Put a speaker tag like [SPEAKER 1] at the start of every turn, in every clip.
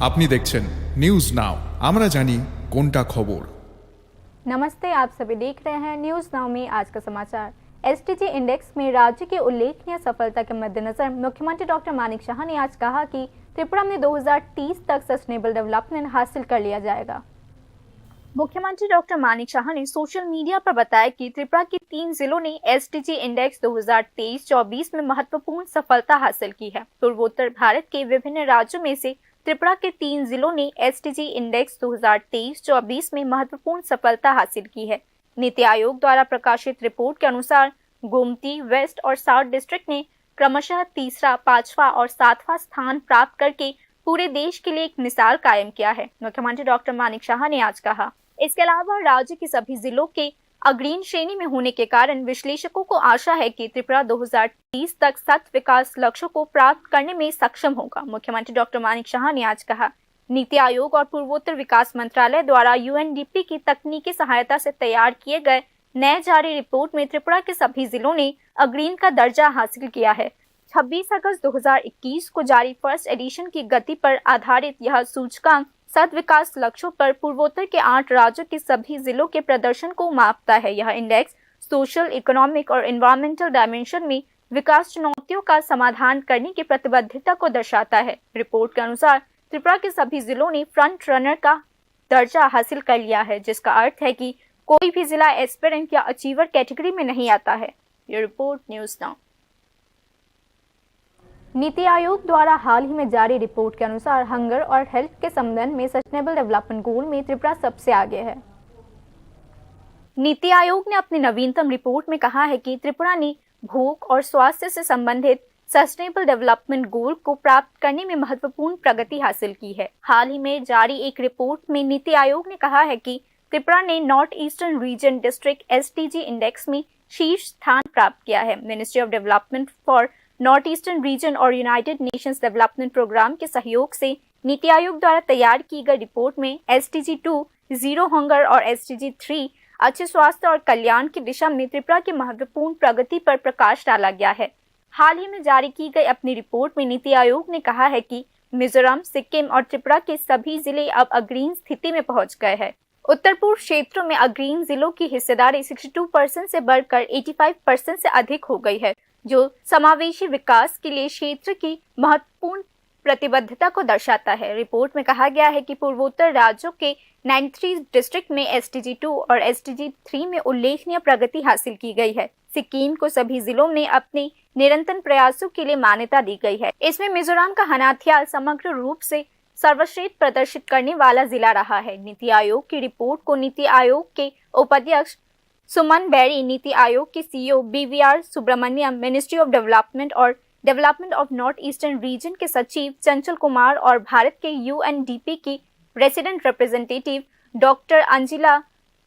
[SPEAKER 1] আপনি দেখছেন news now, আমরা জানি কোনটা খবর।
[SPEAKER 2] नमस्ते, आप सभी देख रहे हैं न्यूज नाउ में आज का समाचार। एसटीजी इंडेक्स में राज्य की उल्लेखनीय सफलता के मद्देनजर मुख्यमंत्री डॉक्टर मानिक शाह ने आज कहा कि त्रिपुरा में 2030 तक सस्टेनेबल डेवलपमेंट हासिल कर लिया जाएगा। मुख्यमंत्री डॉक्टर मानिक शाह ने सोशल मीडिया पर बताया कि त्रिपुरा के 3 जिलों ने एसटीजी इंडेक्स 2023-24 में महत्वपूर्ण सफलता हासिल की है। पूर्वोत्तर भारत के विभिन्न राज्यों में से त्रिपुरा के 3 जिलों ने एसटीजी इंडेक्स 2023-24 में महत्वपूर्ण सफलता हासिल की है। नीति आयोग द्वारा प्रकाशित रिपोर्ट के अनुसार गोमती वेस्ट और साउथ डिस्ट्रिक्ट ने क्रमशः तीसरा, 5वां और 7वां स्थान प्राप्त करके पूरे देश के लिए एक मिसाल कायम किया है, मुख्यमंत्री डॉक्टर मानिक शाह ने आज कहा। इसके अलावा राज्य के सभी जिलों के अग्रणी श्रेणी में होने के कारण विश्लेषकों को आशा है कि त्रिपुरा 2030 तक 7 विकास लक्ष्यों को प्राप्त करने में सक्षम होगा, मुख्यमंत्री डॉक्टर मानिक शाह ने आज कहा। नीति आयोग और पूर्वोत्तर विकास मंत्रालय द्वारा यूएनडीपी की तकनीकी सहायता से तैयार किए गए नए जारी रिपोर्ट में त्रिपुरा के सभी जिलों ने अग्रणी का दर्जा हासिल किया है। 26 अगस्त 2021 को जारी फर्स्ट एडिशन की गति पर आधारित यह सूचकांक 7 विकास लक्ष्यों पर पूर्वोत्तर के 8 राज्यों के सभी जिलों के प्रदर्शन को मापता है। यह इंडेक्स सोशल, इकोनॉमिक और एनवायरमेंटल डायमेंशन में विकास चुनौतियों का समाधान करने की प्रतिबद्धता को दर्शाता है। रिपोर्ट के अनुसार त्रिपुरा के सभी जिलों ने फ्रंट रनर का दर्जा हासिल कर लिया है, जिसका अर्थ है कि कोई भी जिला एस्पिरेंट या अचीवर कैटेगरी में नहीं आता है। ये report news now. NITI Aayog द्वारा हाल ही में जारी रिपोर्ट के अनुसार हंगर और हेल्थ के संबंध में सस्टेनेबल डेवलपमेंट गोल में त्रिपुरा सबसे आगे है। नीति आयोग ने अपनी नवीनतम रिपोर्ट में कहा है कि त्रिपुरा ने भूख और स्वास्थ्य से संबंधित सस्टेनेबल डेवलपमेंट गोल को प्राप्त करने में महत्वपूर्ण प्रगति हासिल की है। हाल ही में जारी एक रिपोर्ट में नीति आयोग ने कहा है कि त्रिपुरा ने north eastern reason district STG index में शीर्ष स्थान प्राप्त किया है। Ministry of development for north eastern reason और यूनाइटेड नेशंस डेवलपमेंट प्रोग्राम के सहयोग से नीति आयोग द्वारा तैयार की गई रिपोर्ट में एसटीजी 2 जीरो हंगर और एसटीजी 3 अच्छे स्वास्थ्य और कल्याण की दिशा में त्रिपुरा की महत्वपूर्ण प्रगति पर प्रकाश डाला गया है। हाल ही में जारी की गई अपनी रिपोर्ट में नीति आयोग ने कहा है कि मिजोरम, सिक्किम और त्रिपुरा के सभी जिले अब अग्रणी स्थिति में पहुंच गए हैं। उत्तर पूर्व क्षेत्रों में अग्रणी जिलों की हिस्सेदारी 62% से बढ़कर 85% से अधिक हो गई है, जो समावेशी विकास के लिए क्षेत्र की महत्वपूर्ण प्रतिबद्धता को दर्शाता है। रिपोर्ट में कहा गया है कि पूर्वोत्तर राज्यों के 93 डिस्ट्रिक्ट में एसटीजी 2 और एसटीजी 3 में उल्लेखनीय प्रगति हासिल की गई है। सिक्किम को सभी जिलों में अपने निरंतर प्रयासों के लिए मान्यता दी गई है। इसमें मिजोरम का हनाथियाल समग्र रूप से सर्वश्रेष्ठ प्रदर्शित करने वाला जिला रहा है। नीति आयोग की रिपोर्ट को नीति आयोग के उपाध्यक्ष सुमन बेरी, नीति आयोग के CEO BVR Subrahmanyam, ministry of development और development of north eastern region के सचिव चंचल कुमार और भारत के यूएनडीपी की resident representative doctor Angela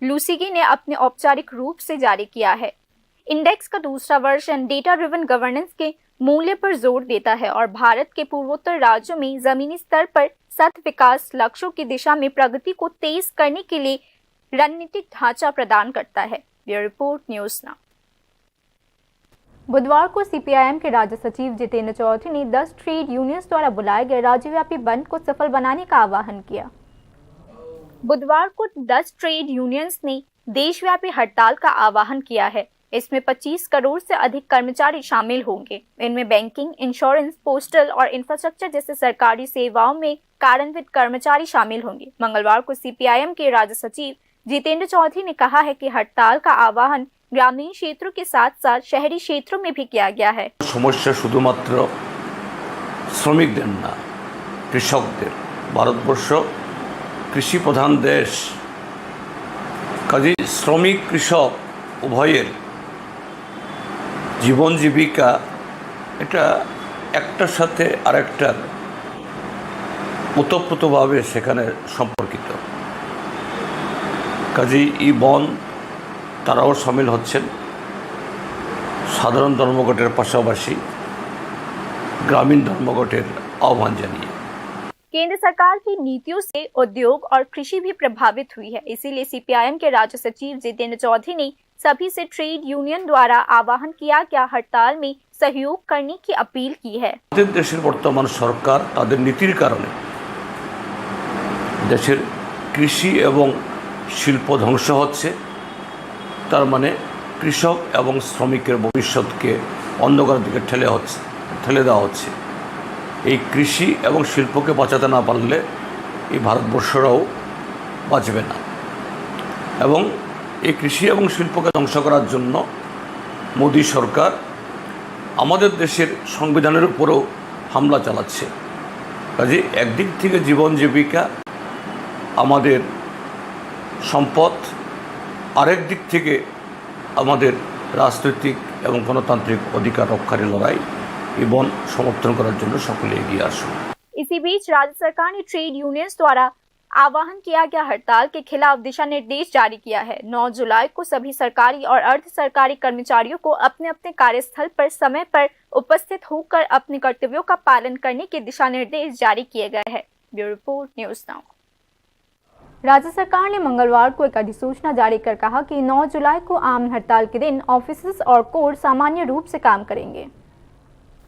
[SPEAKER 2] Lusigi ने अपने औपचारिक रूप से जारी किया है। इंडेक्स का दूसरा वर्जन डेटा ड्रिवन गवर्नेंस के मूल्य पर जोर देता है और भारत के पूर्वोत्तर राज्यों में जमीनी स्तर पर 7 विकास लक्ष्यों की दिशा में प्रगति को तेज करने के लिए रणनीतिक ढांचा प्रदान करता है। ये रिपोर्ट न्यूज नाउ। बुधवार को सीपीआईएम के राज्य सचिव जितेंद्र चौधरी ने 10 ट्रेड यूनियंस द्वारा बुलाए गए राज्यव्यापी बंद को सफल बनाने का आह्वान किया। बुधवार को 10 ट्रेड यूनियंस ने देशव्यापी हड़ताल का आह्वान किया है। इसमें 25 करोड़ से अधिक कर्मचारी शामिल होंगे। इनमें बैंकिंग, इंश्योरेंस, पोस्टल और इंफ्रास्ट्रक्चर जैसे सरकारी सेवाओं में कार्यान्वित कर्मचारी शामिल होंगे। मंगलवार को सीपीआईएम के राज्य सचिव जितेंद्र चौधरी ने कहा है कि हड़ताल का आह्वान ग्रामीण क्षेत्रों के साथ साथ शहरी क्षेत्रों में भी किया गया है।
[SPEAKER 3] समस्या शुधुमात्र श्रमिकদের না, কৃষকদের। ভারতবর্ষ কৃষি প্রধান দেশ, কাজে শ্রমিক কৃষক উভয়ের জীবন জীবিকা এটা একটার সাথে আরেকটার ওতপ্রোতভাবে সেখানে সম্পর্কিত। কাজেই এই বন তারাও সামিল হচ্ছেন। সাধারণ ধর্মঘটের পাশাপাশি ग्रामीण धर्मघटेर आह्वान जानिए।
[SPEAKER 2] केंद्र सरकार की नीतियों से उद्योग और कृषि भी प्रभावित हुई है। इसीलिए सीपीआईएम के राज्य सचिव जितेंद्र चौधरी ने सभी से ट्रेड यूनियन द्वारा आह्वान किया गया हड़ताल में सहयोग करने की अपील की है।
[SPEAKER 3] देशेर बर्तमान सरकार तादेर नीतिर कारणे দেশের কৃষি এবং শিল্প ধ্বংস হচ্ছে, তার মানে কৃষক এবং শ্রমিকের ভবিষ্যৎকে অন্ধকারের দিকে ঠেলে দেওয়া হচ্ছে। এই কৃষি এবং শিল্পকে বাঁচাতে না পারলে এই ভারতবর্ষরাও বাঁচবে না। এবং এই কৃষি এবং শিল্পকে ধ্বংস করার জন্য মোদী সরকার আমাদের দেশের সংবিধানের উপরেও হামলা চালাচ্ছে। কাজে একদিক থেকে জীবন জীবিকা, আমাদের সম্পদ, আরেক দিক থেকে আমাদের রাজনৈতিক এবং গণতান্ত্রিক অধিকার রক্ষার লড়াই এই বন সমর্থন করার জন্য সকলে এগিয়ে আসুন।
[SPEAKER 2] इसी बीच राज्य सरकार ने ट्रेड यूनियंस द्वारा आह्वान किया गया हड़ताल के खिलाफ दिशा निर्देश जारी किया है। 9 जुलाई को सभी सरकारी और अर्ध सरकारी कर्मचारियों को अपने अपने कार्यस्थल पर समय पर उपस्थित होकर अपने कर्तव्यों का पालन करने के दिशा निर्देश जारी किए गए हैं। Bureau report, news now. राज्य सरकार ने मंगलवार को एक अधिसूचना जारी कर कहा कि 9 जुलाई को आम हड़ताल के दिन ऑफिस और कोर्ट सामान्य रूप से काम करेंगे।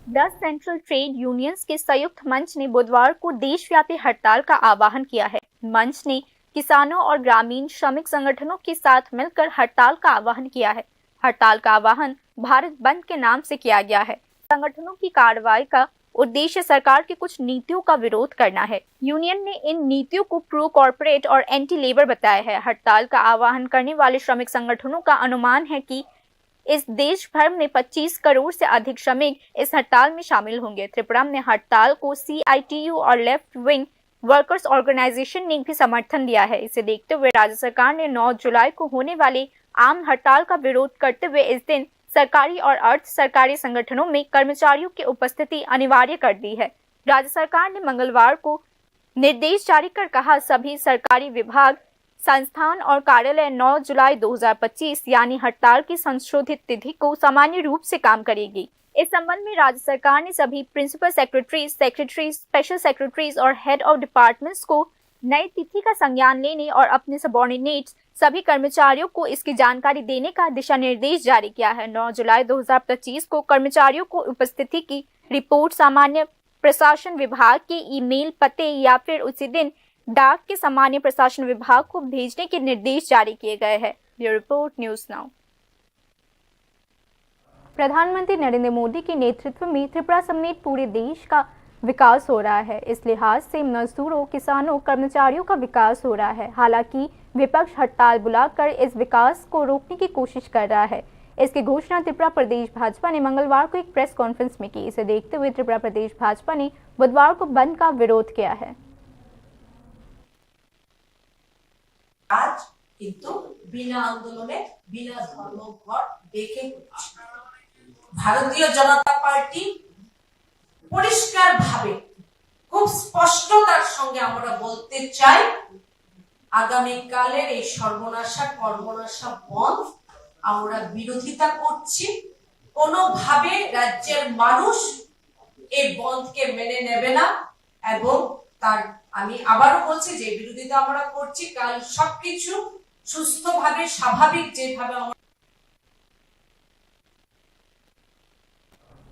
[SPEAKER 2] 10 सेंट्रल ट्रेड यूनियंस के संयुक्त मंच ने बुधवार को देशव्यापी हड़ताल का आह्वान किया है। मंच ने किसानों और ग्रामीण श्रमिक संगठनों के साथ मिलकर हड़ताल का आह्वान किया है। हड़ताल का आह्वान भारत बंद के नाम से किया गया है। संगठनों की कार्रवाई का उद्देश्य सरकार की कुछ नीतियों का विरोध करना है। यूनियन ने इन नीतियों को प्रो कॉर्पोरेट और एंटी लेबर बताया है। हड़ताल का आह्वान करने वाले श्रमिक संगठनों का अनुमान है कि इस देश भर में 25 करोड़ से अधिक श्रमिक इस हड़ताल में शामिल होंगे। त्रिपुरा में हड़ताल को CITU और लेफ्ट विंग वर्कर्स ऑर्गेनाइजेशन ने भी समर्थन दिया है। इसे देखते हुए राज्य सरकार ने 9 जुलाई को होने वाले आम हड़ताल का विरोध करते हुए इस दिन सरकारी और अर्ध सरकारी संगठनों में कर्मचारियों की उपस्थिति अनिवार्य कर दी है। राज्य सरकार ने मंगलवार को निर्देश जारी कर कहा, सभी सरकारी विभाग, संस्थान और कार्यालय 9 जुलाई 2025 यानी हड़ताल की संशोधित तिथि को सामान्य रूप से काम करेगी। इस संबंध में राज्य सरकार ने सभी प्रिंसिपल सेक्रेटरीज, स्पेशल सेक्रेटरीज और हेड ऑफ डिपार्टमेंट्स को नई तिथि का संज्ञान लेने और अपने सबॉर्डिनेट्स सभी कर्मचारियों को इसकी जानकारी देने का दिशा निर्देश जारी किया है। 9 जुलाई 2025 को कर्मचारियों को उपस्थिति की रिपोर्ट सामान्य प्रशासन विभाग के ईमेल पते या फिर उसी दिन डाक के सामान्य प्रशासन विभाग को भेजने के निर्देश जारी किए गए हैं। Bureau report, news now. प्रधानमंत्री नरेंद्र मोदी के नेतृत्व में त्रिपुरा समेत पूरे देश का विकास हो रहा है। इस लिहाज से मजदूरों, किसानों, कर्मचारियों का विकास हो रहा है। हालांकि विपक्ष हड़ताल बुलाकर इस विकास को रोकने की कोशिश कर रहा है। इसकी घोषणा त्रिपुरा प्रदेश भाजपा ने मंगलवार को एक प्रेस कॉन्फ्रेंस में की। इसे देखते हुए त्रिपुरा प्रदेश भाजपा ने बुधवार को बंद का विरोध किया है।
[SPEAKER 4] আজ কিন্তু বিনা আন্দোলনে বিনা ধর্মঘট দেখে ভারতীয় জনতা পার্টি পরিষ্কার ভাবে খুব স্পষ্টতার সঙ্গে আমরা বলতে চাই, আগামী কালের এই সর্বনাশা বন্ধ আমরা বিরোধিতা করছি। কোনোভাবে রাজ্যের মানুষ এই বন্ধকে মেনে নেবে না এবং তার আমি আবারও বলছি যে বিরোধিতা আমরা করছি। কাল সবকিছু সুস্থভাবে স্বাভাবিক যেভাবে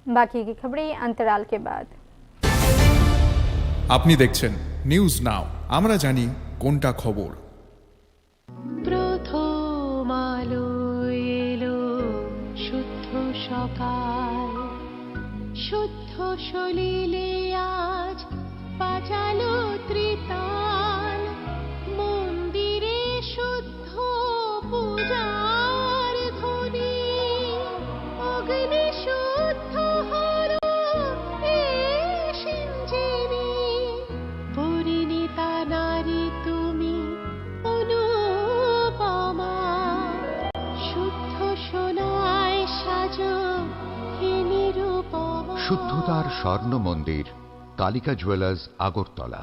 [SPEAKER 2] बाकी की खबरें अंतराल के बाद।
[SPEAKER 1] আপনি দেখছেন নিউজ নাও, আমরা জানি কোনটা খবর।
[SPEAKER 5] প্রথম আলো এলো শুদ্ধ সকাল, শুদ্ধ সলিলে আজ বাজালো ত্রিতাল, মন্দিরে শুদ্ধ পূজার ধ্বনি, অগ্নি শুদ্ধ হলো এই সিঞ্জেরি, পরিণীতা নারী তুমি অনুপমা, শুদ্ধ সোনায় সাজো হে নিরুপমা।
[SPEAKER 6] শুদ্ধতার স্বর্ণ মন্দির, কালিকা জুয়েলার্স, আগরতলা।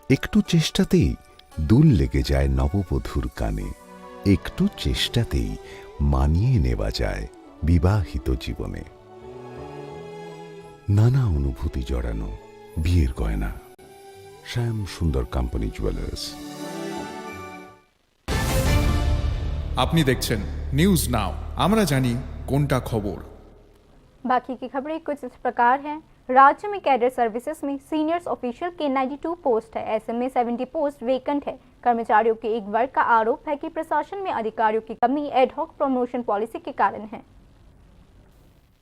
[SPEAKER 7] একটু চেষ্টাতেই দুল লেগে যায় নববধূর কানে, একটু চেষ্টাতেই মানিয়ে নেওয়া যায় বিবাহিত জীবনে। নানা অনুভূতি জড়ানো বিয়ের গয়না, শ্যাম সুন্দর কোম্পানি জুয়েলার্স।
[SPEAKER 1] আপনি দেখছেন নিউজ নাও, আমরা জানি কোনটা খবর।
[SPEAKER 2] बाकी की खबरें कुछ इस प्रकार हैं। राज्य में कैडर सर्विसेज में सीनियर्स ऑफिशियल के 92 पोस्ट है। ऐसे में 70 पोस्ट वेकेंट है। कर्मचारियों के एक वर्ग का आरोप है कि प्रशासन में अधिकारियों की कमी एडहॉक प्रमोशन पॉलिसी के कारण है।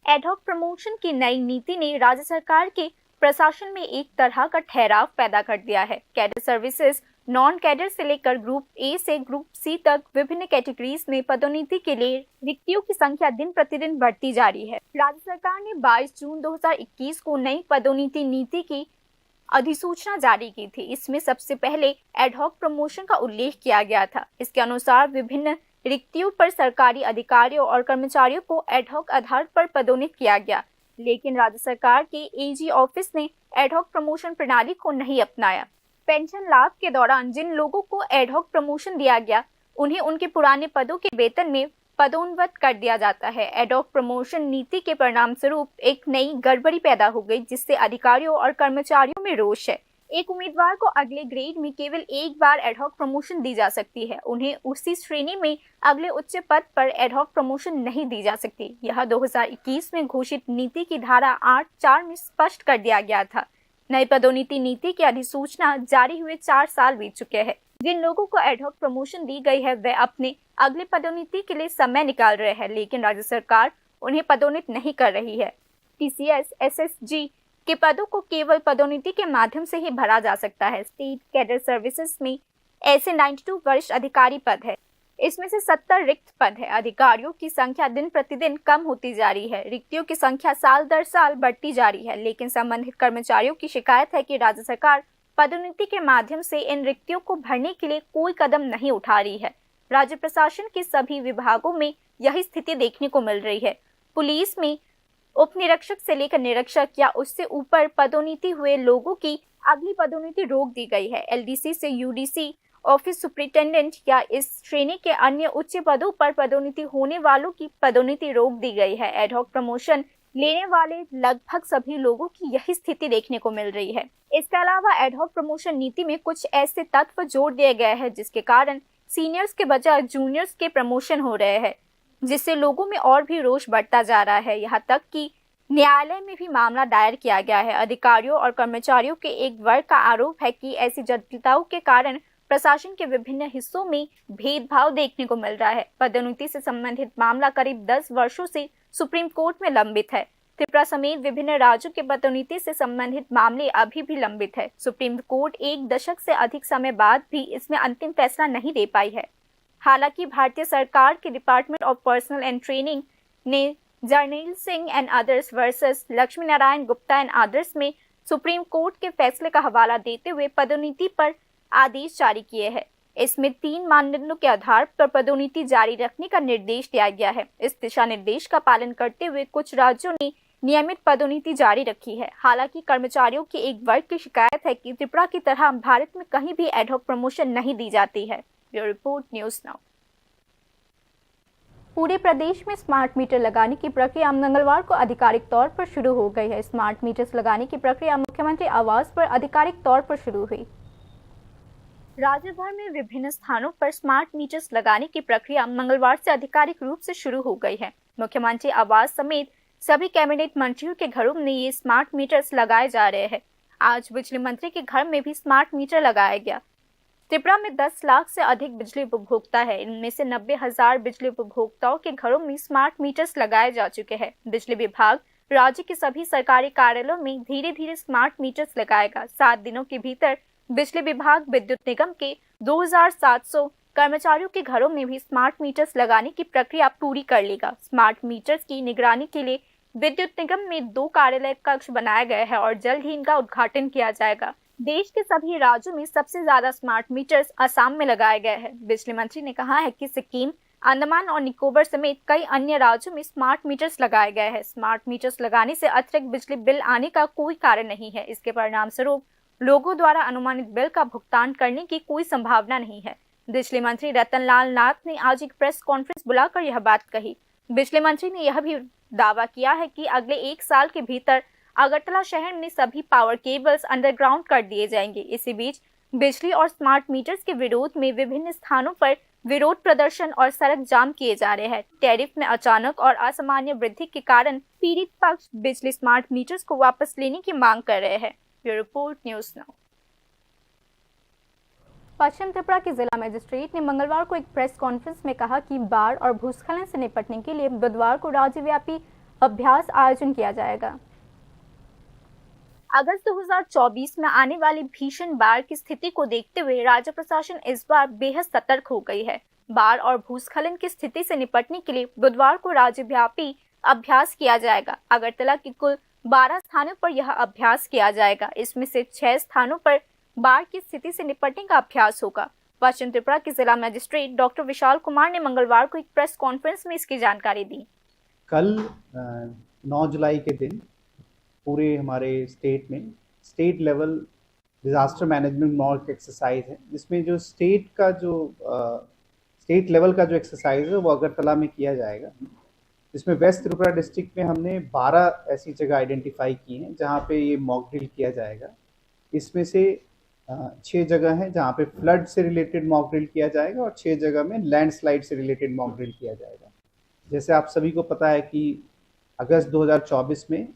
[SPEAKER 2] एडहॉक प्रमोशन की नई नीति ने राज्य सरकार के प्रशासन में एक तरह का ठहराव पैदा कर दिया है। कैडर सर्विसेज नॉन कैडर से लेकर ग्रुप ए से ग्रुप सी तक विभिन्न कैटेगरीज में पदोन्नति के लिए रिक्तियों की संख्या दिन प्रतिदिन बढ़ती जा रही है। राज्य सरकार ने 22 जून 2021 को नई पदोन्नति नीति की अधिसूचना जारी की थी। इसमें सबसे पहले एडहॉक प्रमोशन का उल्लेख किया गया था। इसके अनुसार विभिन्न रिक्तियों पर सरकारी अधिकारियों और कर्मचारियों को एडहॉक आधार पर पदोन्नत किया गया, लेकिन राज्य सरकार के एजी ऑफिस ने एडहॉक प्रमोशन प्रणाली को नहीं अपनाया। पेंशन लाभ के दौरान जिन लोगों को एडहॉक प्रमोशन दिया गया, उन्हें उनके पुराने पदों के वेतन में पदोन्नत कर दिया जाता है। एडहॉक प्रमोशन नीति के परिणाम स्वरूप एक नई गड़बड़ी पैदा हो गई, जिससे अधिकारियों और कर्मचारियों में रोष है। एक उम्मीदवार को अगले ग्रेड में केवल एक बार एडहॉक प्रमोशन दी जा सकती है। उन्हें उसी श्रेणी में अगले उच्च पद पर एडहॉक प्रमोशन नहीं दी जा सकती। यह 2021 में घोषित नीति की धारा 8(4) में स्पष्ट कर दिया गया था। नई पदोन्नति नीति की अधिसूचना जारी हुए 4 साल बीत चुके हैं। जिन लोगों को एडहॉक प्रमोशन दी गई है, वे अपने अगले पदोन्नति के लिए समय निकाल रहे हैं, लेकिन राज्य सरकार उन्हें पदोन्नत नहीं कर रही है। टीसीएस, एसएसजी के पदों को केवल पदोन्नति के माध्यम से ही भरा जा सकता है। स्टेट कैडर सर्विसेज में ऐसे 92 वरिष्ठ अधिकारी पद है। इसमें से 70 रिक्त पद है। अधिकारियों की संख्या दिन प्रतिदिन कम होती जा रही है। रिक्तियों की संख्या साल दर साल बढ़ती जा रही है, लेकिन संबंधित कर्मचारियों की शिकायत है कि राज्य सरकार पदोन्नति के माध्यम से इन रिक्तियों को भरने के लिए कोई कदम नहीं उठा रही है। राज्य प्रशासन के सभी विभागों में यही स्थिति देखने को मिल रही है। पुलिस में उप निरीक्षक से लेकर निरीक्षक या उससे ऊपर पदोन्नति हुए लोगों की अगली पदोन्नति रोक दी गई है। एलडीसी से यूडीसी, ऑफिस सुपरिटेंडेंट या इस श्रेणी के अन्य उच्च पदों पर पदोन्नति होने वालों की पदोन्नति रोक दी गई है। एडहॉक प्रमोशन लेने वाले लगभग सभी लोगों की यही स्थिति देखने को मिल रही है। इसके अलावा एडहॉक प्रमोशन नीति में कुछ ऐसे तत्व जोड़ दिए गए हैं जिसके कारण सीनियर्स के बजाय जूनियर्स के प्रमोशन हो रहे हैं, जिससे लोगों में और भी रोष बढ़ता जा रहा है। यहाँ तक कि न्यायालय में भी मामला दायर किया गया है। अधिकारियों और कर्मचारियों के एक वर्ग का आरोप है कि ऐसी जटिलताओं के कारण प्रशासन के विभिन्न हिस्सों में भेदभाव देखने को मिल रहा है। पदोन्नति से संबंधित मामला करीब 10 वर्षों से सुप्रीम कोर्ट में लंबित है। त्रिपुरा समेत विभिन्न राज्यों के पदोन्नति से संबंधित मामले अभी भी लंबित है। सुप्रीम कोर्ट 1 दशक से अधिक समय बाद भी इसमें अंतिम फैसला नहीं दे पाई है। हालांकि भारतीय सरकार के department of personnel and training ने Jarnail Singh and others versus Lakshmi Narayan Gupta and others में सुप्रीम कोर्ट के फैसले का हवाला देते हुए पदोन्नति पर आदेश जारी किए हैं। इसमें 3 मानदंडों के आधार पर पदोन्नति जारी रखने का निर्देश दिया गया है। इस दिशा निर्देश का पालन करते हुए कुछ राज्यों ने नियमित पदोन्नति जारी रखी है। हालांकि कर्मचारियों की एक वर्ग की शिकायत है कि त्रिपुरा की तरह भारत में कहीं भी एडहॉक प्रमोशन नहीं दी जाती है। Bureau report, news now. पूरे प्रदेश में स्मार्ट मीटर लगाने की प्रक्रिया मंगलवार को आधिकारिक तौर पर शुरू हो गई है। स्मार्ट मीटर्स लगाने की प्रक्रिया मुख्यमंत्री आवास पर आधिकारिक तौर पर शुरू हुई। राज्य भर में विभिन्न स्थानों पर स्मार्ट मीटर्स लगाने की प्रक्रिया मंगलवार से आधिकारिक रूप से शुरू हो गई है। मुख्यमंत्री आवास समेत सभी कैबिनेट मंत्रियों के घरों में ये स्मार्ट मीटर्स लगाए जा रहे हैं। आज बिजली मंत्री के घर में भी स्मार्ट मीटर लगाया गया। त्रिपुरा में 10 लाख से अधिक बिजली उपभोक्ता है। इनमें से 90,000 बिजली उपभोक्ताओं के घरों में स्मार्ट मीटर्स लगाए जा चुके हैं। बिजली विभाग राज्य के सभी सरकारी कार्यालयों में धीरे धीरे स्मार्ट मीटर्स लगाएगा। 7 दिनों के भीतर बिजली विभाग विद्युत निगम के 2700 कर्मचारियों के घरों में भी स्मार्ट मीटर्स लगाने की प्रक्रिया पूरी कर लेगा। स्मार्ट मीटर्स की निगरानी के लिए विद्युत निगम में 2 कार्यालय कक्ष बनाए गए हैं और जल्द ही इनका उद्घाटन किया जाएगा। देश के सभी राज्यों में सबसे ज्यादा स्मार्ट मीटर्स असम में लगाए गए हैं। बिजली मंत्री ने कहा है कि सिक्किम, अंडमान और निकोबार समेत कई अन्य राज्यों में स्मार्ट मीटर्स लगाए गए हैं। स्मार्ट मीटर्स लगाने से अतिरिक्त बिजली बिल आने का कोई कारण नहीं है। इसके परिणाम स्वरूप लोगों द्वारा अनुमानित बिल का भुगतान करने की कोई संभावना नहीं है। बिजली मंत्री रतनलाल नाथ ने आज एक प्रेस कॉन्फ्रेंस बुलाकर यह बात कही। बिजली मंत्री ने यह भी दावा किया है कि अगले 1 साल के भीतर अगरतला शहर में सभी पावर केबल्स अंडरग्राउंड कर दिए जाएंगे। इसी बीच बिजली और स्मार्ट मीटर्स के विरोध में विभिन्न स्थानों पर विरोध प्रदर्शन और सड़क जाम किए जा रहे हैं। टैरिफ में अचानक और असामान्य वृद्धि के कारण पीड़ित पक्ष बिजली स्मार्ट मीटर्स को वापस लेने की मांग कर रहे हैं। Bureau report news now. Paschim Tripura के जिला मजिस्ट्रेट ने मंगलवार को एक प्रेस कॉन्फ्रेंस में कहा कि बाढ़ और भूस्खलन से निपटने के लिए बुधवार को राज्यव्यापी अभ्यास आयोजन किया जाएगा। अगस्त 2024 में आने वाली भीषण बाढ़ की स्थिति को देखते हुए राज्य प्रशासन इस बार बेहद सतर्क हो गई है। बाढ़ और भूस्खलन की स्थिति से निपटने के लिए बुधवार को राज्यव्यापी अभ्यास किया जाएगा। अगरतला के कुल 12 स्थानों पर यह अभ्यास किया जाएगा। इसमें से 6 स्थानों पर बाढ़ की स्थिति से निपटने का अभ्यास होगा। पश्चिम त्रिपुरा के जिला मजिस्ट्रेट डॉक्टर विशाल कुमार ने मंगलवार को एक प्रेस कॉन्फ्रेंस में इसकी जानकारी दी।
[SPEAKER 8] कल 9 जुलाई के दिन पूरे हमारे स्टेट में state level disaster management mock exercise है, जिसमें जो स्टेट लेवल का जो एक्सरसाइज है वो अगरतला में किया जाएगा। इसमें वेस्ट त्रिपुरा डिस्ट्रिक्ट में हमने 12 ऐसी जगह आइडेंटिफाई की हैं जहाँ पे ये मॉक ड्रिल किया जाएगा। इसमें से 6 जगह हैं जहाँ पे फ्लड से रिलेटेड मॉक ड्रिल किया जाएगा और 6 जगह में लैंडस्लाइड से रिलेटेड मॉक ड्रिल किया जाएगा। जैसे आप सभी को पता है कि अगस्त 2024 में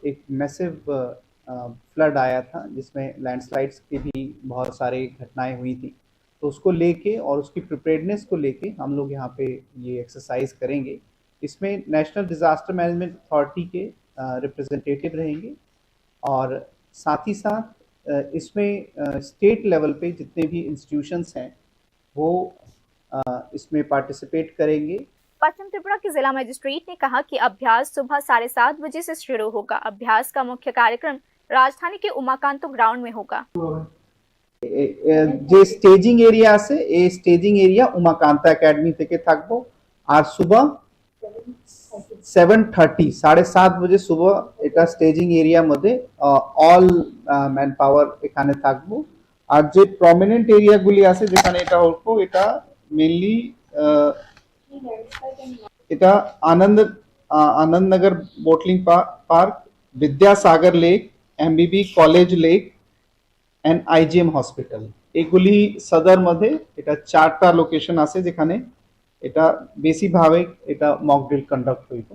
[SPEAKER 8] एक मैसिव फ्लड आया था, जिसमें लैंडस्लाइड्स की भी बहुत सारी घटनाएं हुई थी। तो उसको लेके और उसकी प्रिपेयर्डनेस को लेके हम लोग यहाँ पे ये एक्सरसाइज करेंगे। इसमें नेशनल डिजास्टर मैनेजमेंट अथॉरिटी के रिप्रेजेंटेटिव रहेंगे और साथ ही साथ इसमें स्टेट लेवल पे जितने भी इंस्टीट्यूशंस हैं वो इसमें पार्टिसिपेट करेंगे।
[SPEAKER 2] पश्चिम त्रिपुरा के जिला मजिस्ट्रेट ने कहा कि अभ्यास सुबह 7:30 बजे से शुरू होगा। अभ्यास का मुख्य कार्यक्रम राजधानी के उमाकांतो ग्राउंड में होगा।
[SPEAKER 8] যে স্টেজিং এরিয়া আছে এই স্টেজিং এরিয়া উমাকান্তা একাডেমি থেকে থাকবো। আর সুবহ 7:30 7:30 बजे सुबह এটা স্টেজিং এরিয়ার মধ্যে অল ম্যান পাওয়ার এখানে থাকবো। আর যে প্রমিনেন্ট এরিয়াগুলি আছে যেখানে এটা হলো, এটা মেইনলি এটা Anandnagar bottling park, Vidyasagar lake, MBB college lake and IGM hospital एगुली सदर मध्य এটা 4টা লোকেশন আছে যেখানে এটা বেশি ভাবে এটা মক ড্রিল কন্ডাক্ট হইব।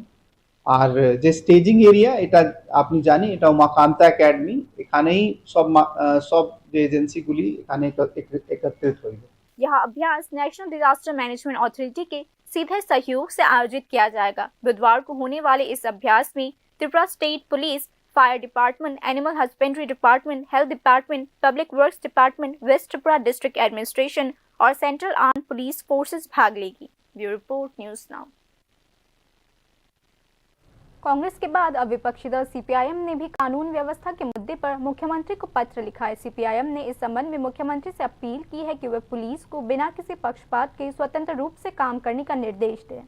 [SPEAKER 8] আর যে স্টেজিং এরিয়া এটা আপনি জানি এটা উমাকান্তা একাডেমি, এখানেই সব যে এজেন্সিগুলি এখানে একত্রিত হইব।
[SPEAKER 2] यह अभ्यास नेशनल डिजास्टर मैनेजमेंट अथॉरिटी के सीधे सहयोग से आयोजित किया जाएगा। बुधवार को होने वाले इस अभ्यास में Tripura state police, fire department, animal husbandry department, health department, public works department, west Tripura district administration और सेंट्रल आर्म्ड पुलिस फोर्सेस भाग लेगी। Bureau report news now. Congress के बाद अब विपक्षी दल सीपीआईएम ने भी कानून व्यवस्था के मुद्दे पर मुख्यमंत्री को पत्र लिखा है। सीपीआईएम ने इस संबंध में मुख्यमंत्री से अपील की है कि वे पुलिस को बिना किसी पक्षपात के स्वतंत्र रूप से काम करने का निर्देश दें।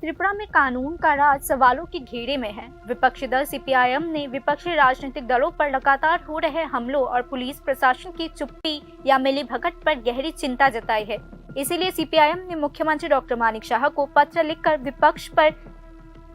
[SPEAKER 2] त्रिपुरा में कानून का राज सवालों के घेरे में है। विपक्षी दल सीपीआईएम ने विपक्षी राजनीतिक दलों पर लगातार हो रहे हमलों और पुलिस प्रशासन की चुप्पी या मिलीभगत पर गहरी चिंता जताई है। इसीलिए सीपीआईएम ने मुख्यमंत्री डॉक्टर मानिक शाह को पत्र लिखकर विपक्ष पर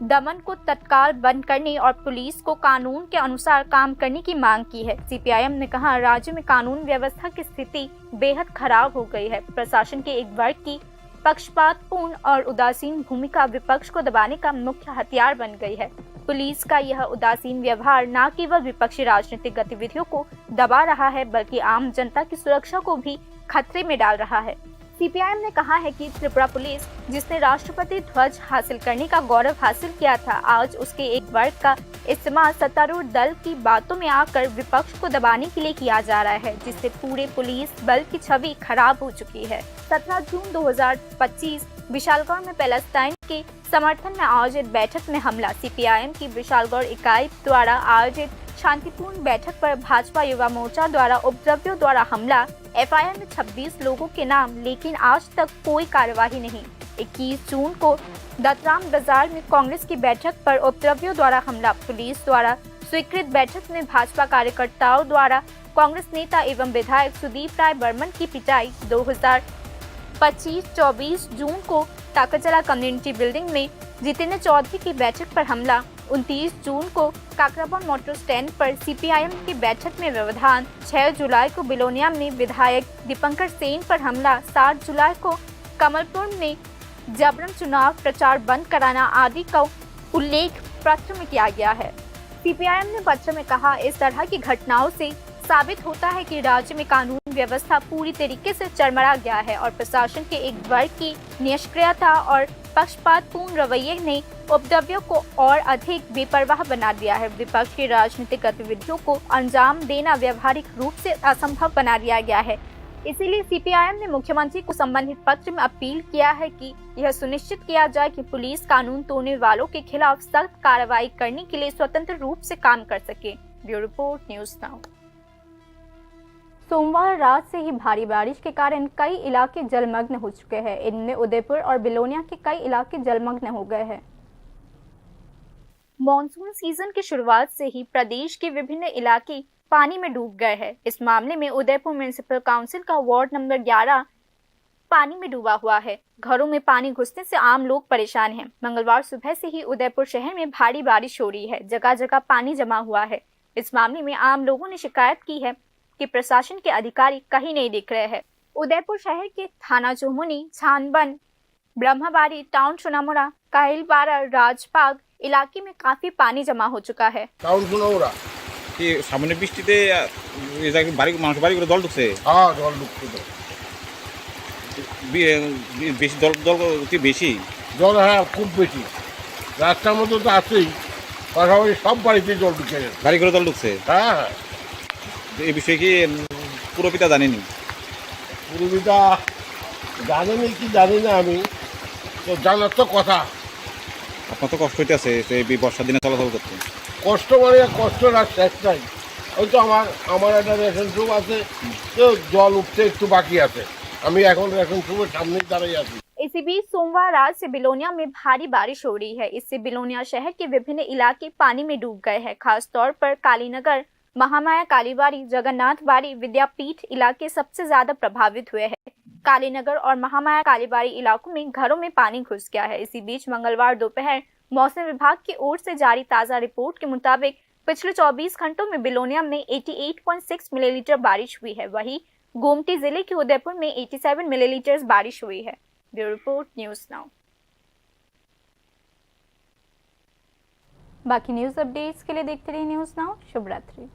[SPEAKER 2] दमन को तत्काल बंद करने और पुलिस को कानून के अनुसार काम करने की मांग की है। सीपीआईएम ने कहा, राज्य में कानून व्यवस्था की स्थिति बेहद खराब हो गई है। प्रशासन के एक वर्ग की पक्षपातपूर्ण और उदासीन भूमिका विपक्ष को दबाने का मुख्य हथियार बन गई है। पुलिस का यह उदासीन व्यवहार न केवल विपक्षी राजनीतिक गतिविधियों को दबा रहा है, बल्कि आम जनता की सुरक्षा को भी खतरे में डाल रहा है। सीपीआईएम ने कहा है कि त्रिपुरा पुलिस, जिसने राष्ट्रपति ध्वज हासिल करने का गौरव हासिल किया था, आज उसके एक वर्ग का इस्तेमाल सत्तारूढ़ दल की बातों में आकर विपक्ष को दबाने के लिए किया जा रहा है, जिससे पूरे पुलिस बल की छवि खराब हो चुकी है। 17 जून 2025 विशालगढ़ में पैलेस्टाइन के समर्थन में आयोजित बैठक में हमला। सीपीआईएम की विशालगढ़ इकाई द्वारा आयोजित शांतिपूर्ण बैठक पर भाजपा युवा मोर्चा द्वारा उपद्रवियों द्वारा हमला। एफआईआर में 26 लोगों के नाम, लेकिन आज तक कोई कार्यवाही नहीं। 21 जून को दत्तराम बाजार में कांग्रेस की बैठक पर उपद्रवियों द्वारा हमला। पुलिस द्वारा स्वीकृत बैठक में भाजपा कार्यकर्ताओं द्वारा कांग्रेस नेता एवं विधायक सुदीप राय बर्मन की पिटाई। 2025-24 जून को टाकाचला कम्युनिटी बिल्डिंग में जितेंद्र चौधरी की बैठक पर हमला। 29 जून को काकराबाद मोटर स्टैंड पर सीपीआईएम की बैठक में व्यवधान, 6 जुलाई को बिलोनिया में विधायक दीपंकर सेन पर हमला, 7 जुलाई को कमलपुर में जबरन चुनाव प्रचार बंद कराना आदि का उल्लेख पत्र में किया गया है। सीपीआईएम ने पत्र में कहा, इस तरह की घटनाओं से साबित होता है कि राज्य में कानून व्यवस्था पूरी तरीके से चरमरा गया है और प्रशासन के एक वर्ग की निष्क्रियता और पक्षपातपूर्ण रवैये ने उपद्रवियों को और अधिक बेपरवाह बना दिया है। विपक्ष की राजनीतिक गतिविधियों को अंजाम देना व्यावहारिक रूप से असंभव बना दिया गया है। इसीलिए सीपीआईएम ने मुख्यमंत्री को संबंधित पत्र में अपील किया है कि यह सुनिश्चित किया जाए कि पुलिस कानून तोड़ने वालों के खिलाफ सख्त कार्रवाई करने के लिए स्वतंत्र रूप से काम कर सके। Bureau report, news now. सोमवार रात से ही भारी बारिश के कारण कई इलाके जलमग्न हो चुके हैं। इनमें उदयपुर और बिलोनिया के कई इलाके जलमग्न हो गए हैं। मॉनसून सीजन की शुरुआत से ही प्रदेश के विभिन्न इलाके पानी में डूब गए हैं। इस मामले में उदयपुर म्युनिसिपल काउंसिल का वार्ड नंबर 11 पानी में डूबा हुआ है। घरों में पानी घुसने से आम लोग परेशान हैं। मंगलवार सुबह से ही उदयपुर शहर में भारी बारिश हो रही है, जगह जगह पानी जमा हुआ है। इस मामले में आम लोगों ने शिकायत की है कि प्रशासन के अधिकारी कहीं नहीं दिख रहे हैं। उदयपुर शहर के थाना चौमुनी, छानबन, ब्रह्मबाड़ी, टाउन सोनामुड़ा, काहिलपाड़ा, राजबाग इलाके में काफी पानी जमा हो चुका है।
[SPEAKER 9] টাউন সোনামুড়া
[SPEAKER 10] কি সামনে বৃষ্টিতে এই জায়গায় বাড়ি মানুষ বাড়ি করে জল ঢুকছে,
[SPEAKER 9] হ্যাঁ জল ঢুকছে তো
[SPEAKER 10] বেশি জল জল কি বেশি
[SPEAKER 9] জল, হ্যাঁ খুব বেশি। রাস্তার মতো তো আছেই, পাশাপাশি সব বাড়িতে জল ঢুকে গেছে।
[SPEAKER 10] বাড়ি করে জল ঢুকছে,
[SPEAKER 9] হ্যাঁ হ্যাঁ।
[SPEAKER 10] এই বিষয়ে কি পুরোপিতা জানেনি?
[SPEAKER 9] পুরবিটা জানেনি কি জানি না আমি, তো জানার তো কথা।
[SPEAKER 10] আপনার তো কষ্ট হইতেছে এই বর্ষার দিনে চলাচল করতে।
[SPEAKER 9] কষ্ট মানে কষ্ট আর শেষ নাই। ওই তো আমার একটা রেশন শপ আছে, তো জল উঠতে একটু বাকি আছে। আমি এখন রেশন শপের সামনেই দাঁড়িয়ে আছি।
[SPEAKER 2] इसी बीच सोमवार रात से बिलोनिया में भारी बारिश हो रही है। इससे बिलोनिया शहर के विभिन्न इलाके पानी में डूब गए हैं। खास तौर पर कालीनगर, महामाया कालीबाड़ी, जगन्नाथबाड़ी, विद्यापीठ इलाके सबसे ज्यादा प्रभावित हुए हैं। कालीनगर और महामाया कालीबाड़ी इलाकों में घरों में पानी घुस गया है। इसी बीच मंगलवार दोपहर मौसम विभाग की ओर से जारी ताजा रिपोर्ट के मुताबिक पिछले 24 घंटों में बिलोनिया में 88.6 मिलीलीटर बारिश हुई है। वहीं गोमती जिले के उदयपुर में 87 मिलीलीटर बारिश हुई है। Bureau report, news now. बाकी न्यूज अपडेट्स के लिए देखते रहिए न्यूज़ नाउ। शुभ रात्रि।